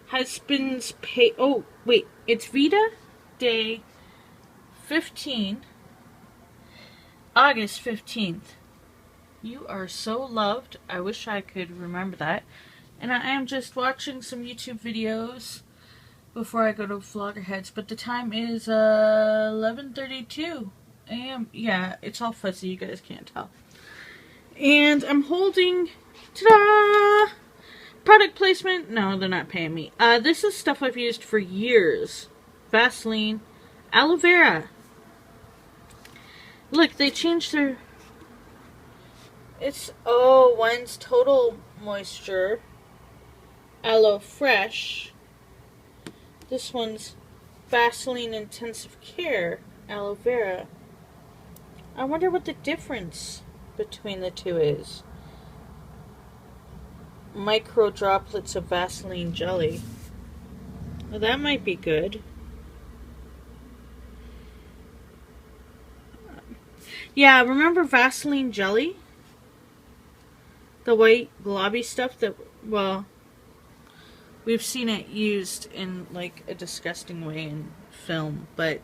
Husband's pay. Oh, wait. It's VEDA Day 15. August 15th. You are so loved. I wish I could remember that. And I am just watching some YouTube videos before I go to Vloggerheads. But the time is 11:32 a.m. Yeah, it's all fuzzy. You guys can't tell. And I'm holding... Ta-da! Product placement? No, they're not paying me. This is stuff I've used for years. Vaseline. Aloe vera. Look, they changed their... It's... Oh, one's Total Moisture. Aloe Fresh. This one's Vaseline Intensive Care. Aloe vera. I wonder what the difference between the two is. Micro droplets of Vaseline jelly. Well, that might be good. Yeah, remember Vaseline jelly? The white globby stuff that, well, we've seen it used in like a disgusting way in film, but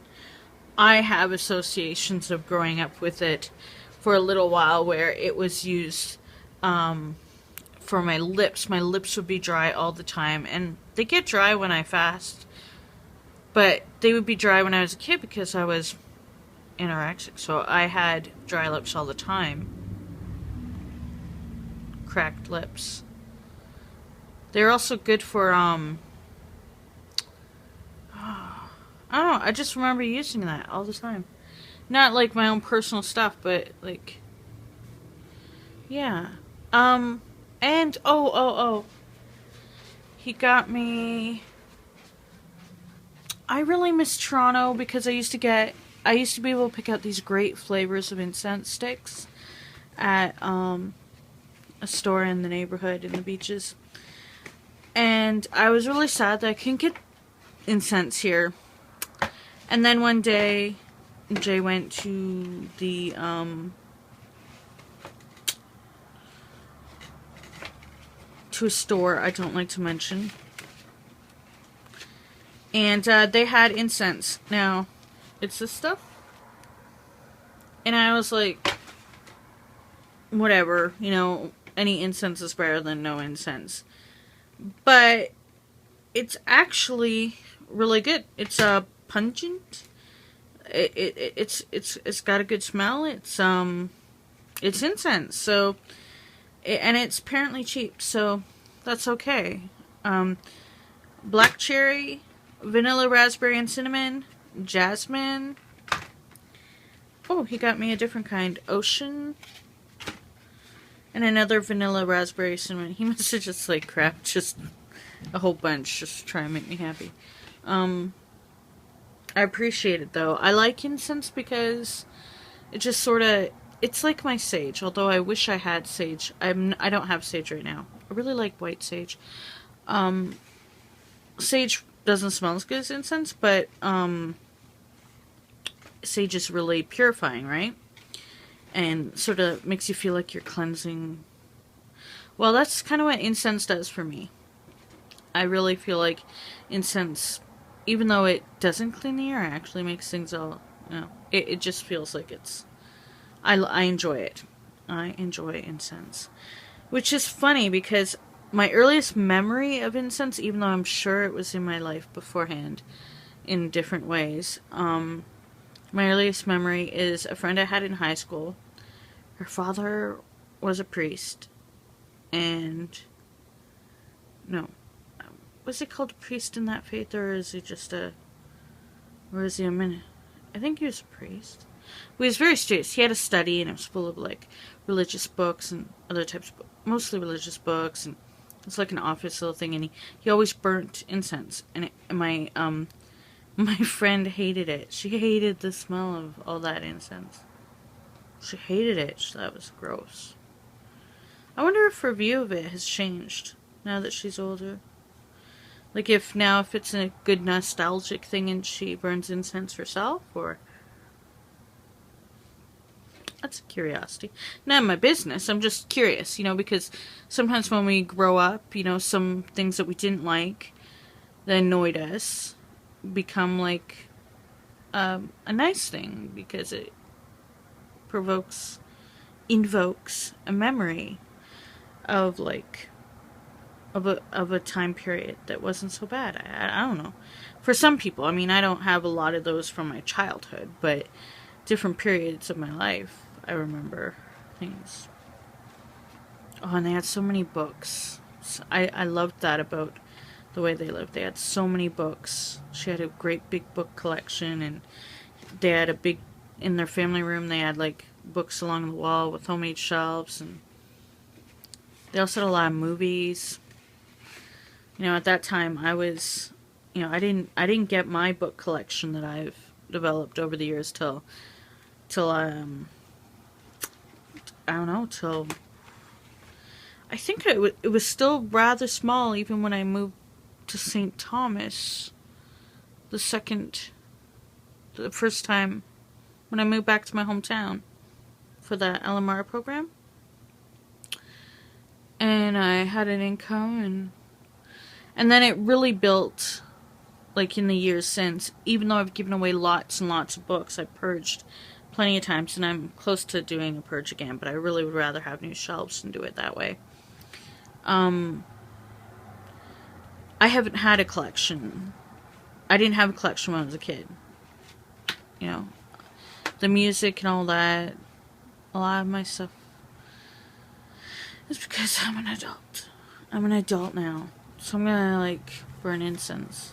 I have associations of growing up with it for a little while where it was used for my lips. My lips would be dry all the time, and they get dry when I fast, but they would be dry when I was a kid because I was anorexic, so I had dry lips all the time. Cracked lips. They're also good for, I don't know, I just remember using that all the time. Not like my own personal stuff, but like, yeah. And, oh. He got me... I really miss Toronto because I used to be able to pick out these great flavors of incense sticks at, a store in the neighborhood in the beaches. And I was really sad that I couldn't get incense here. And then one day, Jay went to the, to a store I don't like to mention, and they had incense. Now, it's this stuff, and I was like, whatever, you know, any incense is better than no incense, but it's actually really good. It's pungent. It's got a good smell. It's incense, so. And it's apparently cheap, so that's okay. Black cherry, vanilla, raspberry, and cinnamon, jasmine. Oh, he got me a different kind. Ocean. And another vanilla, raspberry, cinnamon. He must have just, like, cracked just a whole bunch just to try and make me happy. I appreciate it, though. I like incense because it just sort of... It's like my sage, although I wish I had sage. I don't have sage right now. I really like white sage. Sage doesn't smell as good as incense, but sage is really purifying, right? And sort of makes you feel like you're cleansing. Well, that's kind of what incense does for me. I really feel like incense, even though it doesn't clean the air, actually makes things all, you know, it just feels like it's... I enjoy it. I enjoy incense. Which is funny because my earliest memory of incense, even though I'm sure it was in my life beforehand in different ways, my earliest memory is a friend I had in high school. Her father was a priest. And... No. Was it called a priest in that faith, or is he just a... Or is he a minute? I think he was a priest. He was very serious. He had a study, and it was full of, like, religious books and other types of books. Mostly religious books, and it was like an office little thing, and he always burnt incense. And my friend hated it. She hated the smell of all that incense. She hated it. She thought it was gross. I wonder if her view of it has changed now that she's older. Like, if it's a good nostalgic thing and she burns incense herself, or... That's a curiosity. Not my business. I'm just curious, you know, because sometimes when we grow up, you know, some things that we didn't like, that annoyed us become like a nice thing because it invokes a memory of like of a time period that wasn't so bad. I don't know. For some people, I mean, I don't have a lot of those from my childhood, but different periods of my life, I remember things. Oh, and they had so many books. So I loved that about the way they lived. They had so many books. She had a great big book collection, and they had a big, in their family room, they had like books along the wall with homemade shelves, and they also had a lot of movies. You know, at that time I was, you know, I didn't get my book collection that I've developed over the years till I don't know, till I think it was still rather small even when I moved to St. Thomas the first time when I moved back to my hometown for the LMR program. And I had an income, and then it really built, like, in the years since. Even though I've given away lots and lots of books, I purged plenty of times, and I'm close to doing a purge again, but I really would rather have new shelves than do it that way. I haven't had a collection. I didn't have a collection when I was a kid. You know, the music and all that, a lot of my stuff is because I'm an adult. I'm an adult now. So I'm gonna, like, burn incense.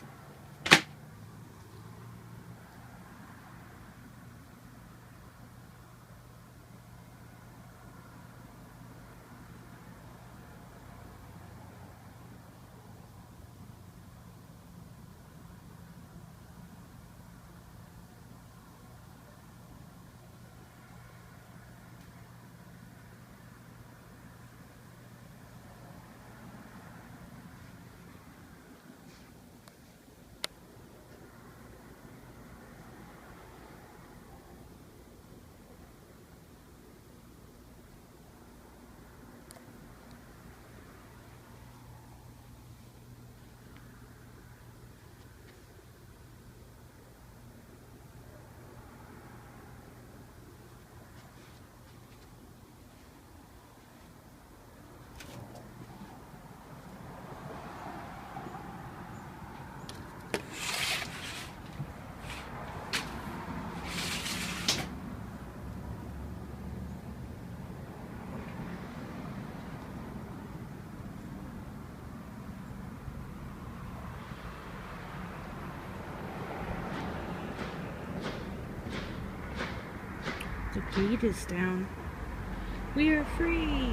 The gate is down. We are free!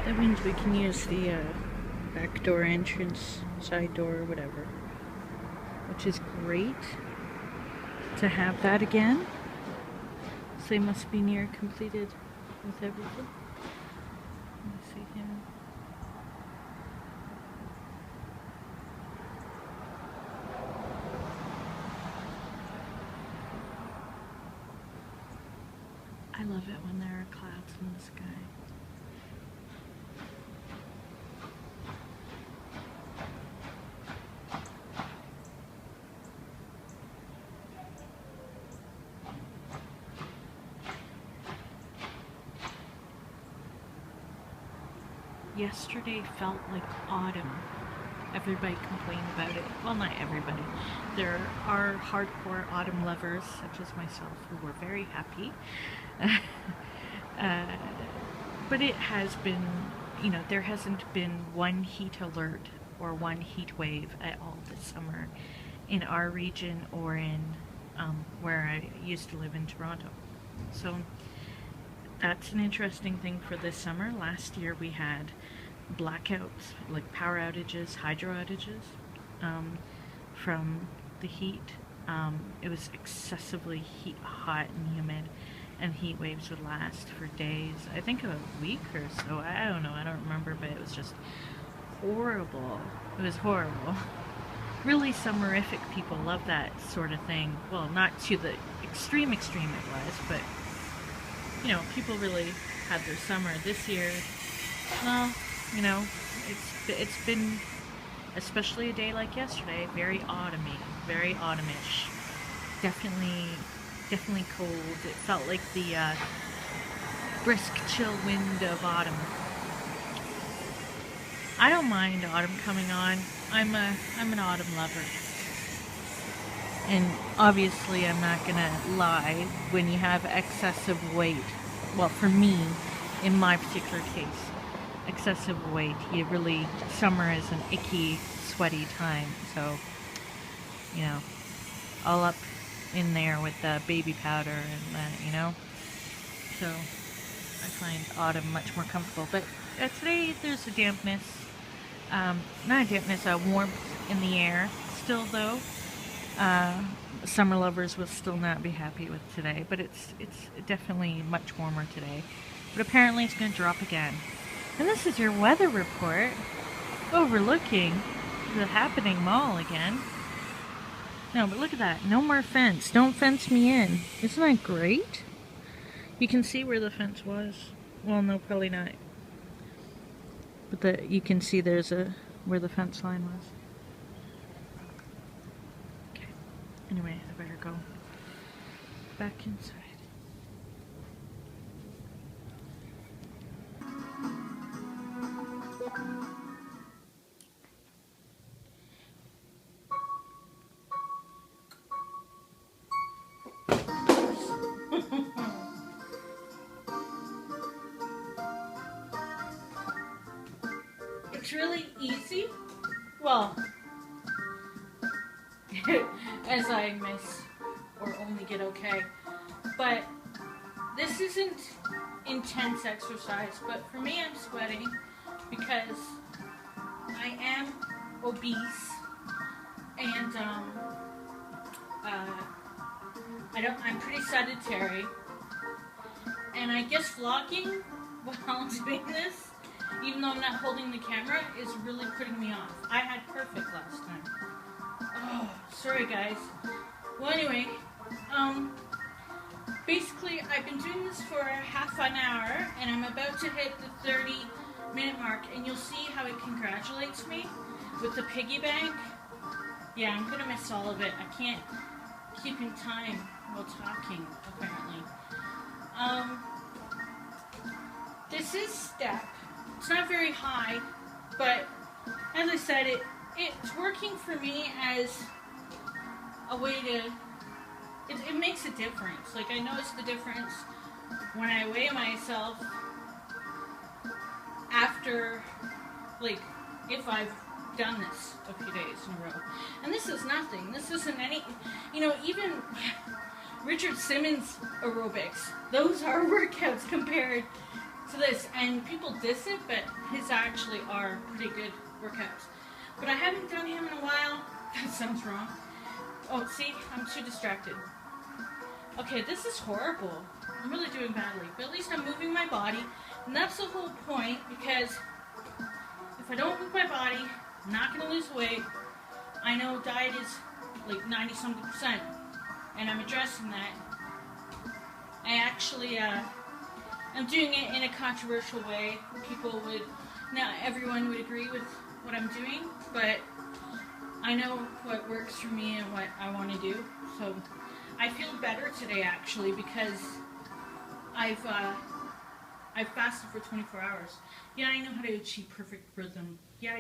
That means we can use the back door entrance, side door, whatever. Which is great to have that again. So they must be near completed with everything. Let me see here. I love it when there are clouds in the sky. Yesterday felt like autumn. Everybody complained about it. Well, not everybody. There are hardcore autumn lovers, such as myself, who were very happy. But it has been, you know, there hasn't been one heat alert or one heat wave at all this summer in our region or in where I used to live in Toronto. So that's an interesting thing for this summer. Last year we had blackouts, like power outages, hydro outages, from the heat. It was excessively hot and humid, and heat waves would last for days. I think a week or so. I don't know. I don't remember, but it was just horrible. It was horrible. Really summerific people love that sort of thing. Well, not to the extreme it was, but, you know, people really had their summer. This year, well, you know, it's been especially a day like yesterday, very autumny, very autumnish. Definitely cold. It felt like the brisk, chill wind of autumn. I don't mind autumn coming on. I'm an autumn lover. And obviously I'm not gonna lie, when you have excessive weight, well, for me, in my particular case, excessive weight, summer is an icky, sweaty time, so, you know, all up in there with the baby powder and that, you know, so I find autumn much more comfortable. But today there's a dampness, not a dampness, a warmth in the air still though. Summer lovers will still not be happy with today, but it's definitely much warmer today. But apparently it's going to drop again. And this is your weather report overlooking the happening mall again. No, but look at that. No more fence. Don't fence me in. Isn't that great? You can see where the fence was. Well, no, probably not. But you can see there's where the fence line was. Okay. Anyway, I better go back inside. It's really easy. Well, as I miss or only get okay. But this isn't intense exercise, but for me I'm sweating because I am obese and I'm pretty sedentary. And I guess vlogging while doing this, even though I'm not holding the camera, is really putting me off. I had perfect last time. Oh, sorry guys. Well, anyway, basically I've been doing this for half an hour, and I'm about to hit the 30-minute mark, and you'll see how it congratulates me with the piggy bank. Yeah, I'm gonna miss all of it. I can't keep in time while talking, apparently. This is step. It's not very high, but as I said, it's working for me as a way to, it makes a difference. Like, I notice the difference when I weigh myself after, like, if I've done this a few days in a row. And this is nothing. This isn't any, you know, even Richard Simmons aerobics, those are workouts compared to this. And people diss it, but his actually are pretty good workouts. But I haven't done him in a while. That sounds wrong. Oh, see? I'm too distracted. Okay, this is horrible. I'm really doing badly. But at least I'm moving my body. And that's the whole point, because if I don't move my body, I'm not going to lose weight. I know diet is like 90-something%. And I'm addressing that. I actually, I'm doing it in a controversial way. People would, not everyone would agree with what I'm doing, but I know what works for me and what I want to do. So I feel better today actually, because I've fasted for 24 hours. Yeah, I know how to achieve perfect rhythm. Yeah.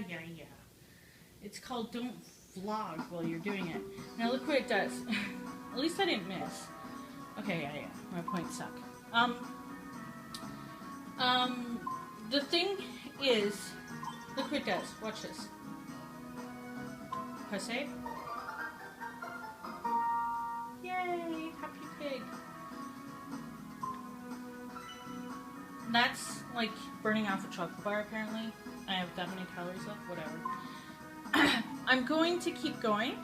It's called don't vlog while you're doing it. Now look what it does. At least I didn't miss. Okay, yeah. My points suck. The thing is, look what it does. Watch this. Press A. Yay, happy pig. That's like burning off a chocolate bar apparently. I have that many calories left, whatever. I'm going to keep going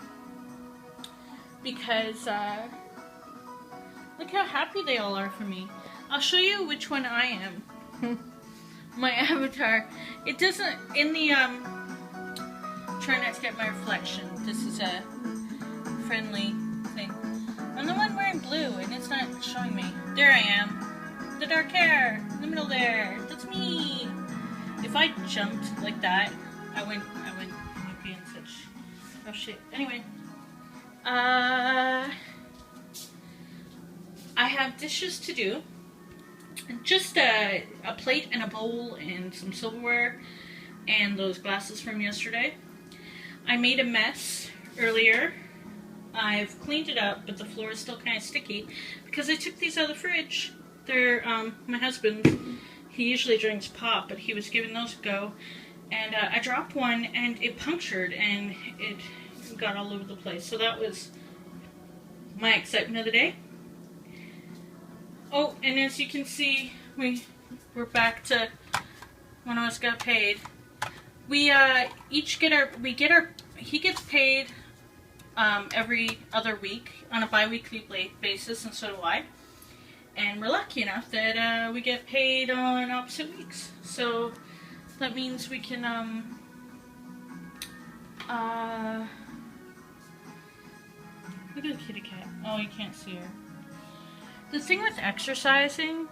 because look how happy they all are for me. I'll show you which one I am. My avatar. It doesn't, in the, try not to get my reflection. This is a friendly thing. I'm the one wearing blue and it's not showing me. There I am. The dark hair in the middle there. That's me. If I jumped like that, I wouldn't be in Oh shit. Anyway. I have dishes to do. Just a plate and a bowl and some silverware and those glasses from yesterday. I made a mess earlier. I've cleaned it up, but the floor is still kind of sticky because I took these out of the fridge. They're, my husband, he usually drinks pop, but he was giving those a go. And I dropped one and it punctured and it got all over the place. So that was my excitement of the day. Oh, and as you can see, we're back to when I got paid. We each get our he gets paid every other week on a bi-weekly basis, and so do I. And we're lucky enough that we get paid on opposite weeks. So that means we can look at the kitty cat. Oh, you can't see her. The thing with exercising,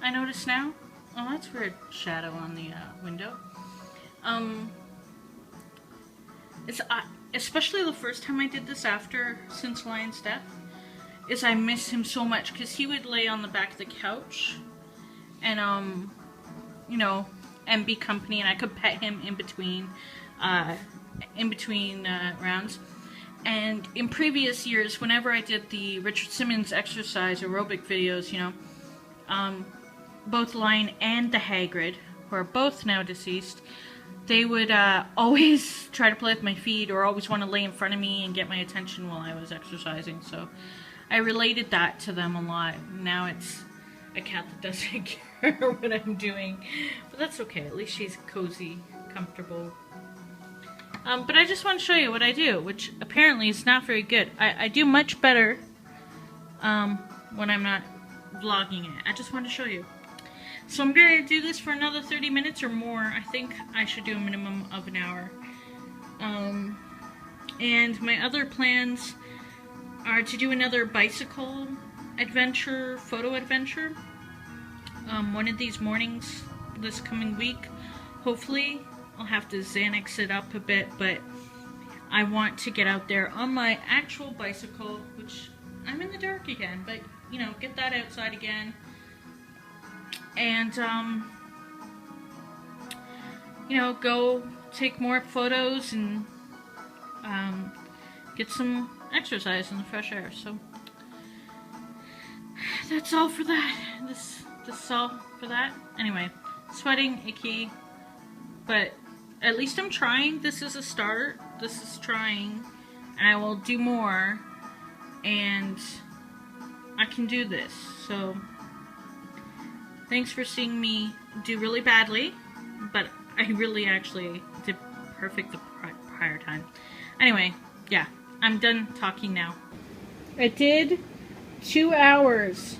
I notice now. Oh, that's a weird shadow on the window. It's especially the first time I did this since Lion's death, is I miss him so much because he would lay on the back of the couch, and you know, and be company, and I could pet him in between rounds. And in previous years, whenever I did the Richard Simmons exercise aerobic videos, you know, both Lion and the Hagrid, who are both now deceased, they would always try to play with my feet or always want to lay in front of me and get my attention while I was exercising. So I related that to them a lot. Now it's a cat that doesn't care what I'm doing. But that's okay. At least she's cozy, comfortable. But I just want to show you what I do, which apparently is not very good. I do much better when I'm not vlogging it. I just want to show you. So I'm going to do this for another 30 minutes or more. I think I should do a minimum of an hour. And my other plans are to do another bicycle adventure, photo adventure. One of these mornings this coming week, hopefully. I'll have to Xanax it up a bit, but I want to get out there on my actual bicycle, which I'm in the dark again, but, you know, get that outside again. And, you know, go take more photos and get some exercise in the fresh air. So that's all for that. This is all for that. Anyway, sweating, icky, but at least I'm trying. This is a start. This is trying, and I will do more, and I can do this. So thanks for seeing me do really badly, but I really actually did perfect the prior time. Anyway, yeah, I'm done talking now. I did 2 hours